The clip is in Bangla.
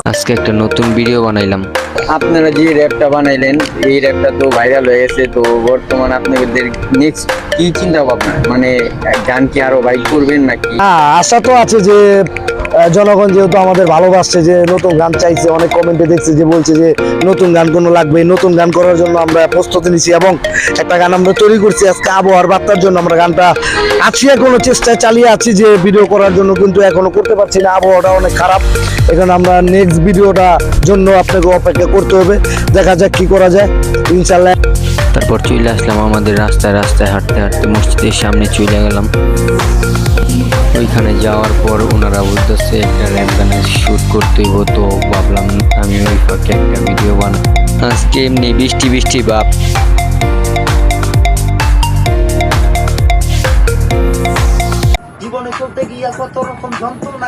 আজকে একটা নতুন ভিডিও বানাইলাম। আপনারা যে র্যাপটা বানাইলেন এই র্যাপটা তো ভাইরাল হয়ে গেছে, তো বর্তমানে আপনাদের নেক্সট কি চিন্তা ভাবনা, মানে গান কি আরো বাইক করবেন নাকি? হ্যাঁ, আশা তো আছে যে জনগণ যেহেতু আমাদের ভালোবাসছে, যে নতুন গান চাইছে, অনেক কমেন্টে দেখছে যে বলছে যে নতুন গান কোনো লাগবে। নতুন গান করার জন্য আমরা প্রস্তুতি নিছি এবং একটা গান আমরা তৈরি করছি আজকে আবহাওয়ার বার্তার জন্য। আমরা গানটা আছি এখনো চেষ্টা চালিয়ে আছি যে ভিডিও করার জন্য, কিন্তু এখনো করতে পারছি না, আবহাওয়াটা অনেক খারাপ। এখানে আমরা নেক্সট ভিডিওটা জন্য আপনাকে অপেক্ষা করতে হবে, দেখা যাক কি করা যায় ইনশাল্লাহ। তারপর চলে আসলাম আমাদের রাস্তায় রাস্তায় হাঁটতে হাঁটতে মসজিদের সামনে চলে গেলাম। ওইখানে যাওয়ার পর ওনারা বলতেছে একটা র্যাপ গানের শ্যুট করতে হইব, তো ভাবলাম আমি ওই ফাঁকে একটা ভিডিও বানাই। আজকে এমনি বৃষ্টি বৃষ্টি ভাব। জীবনে চলতে গিয়া কত রকম যন্ত্রণা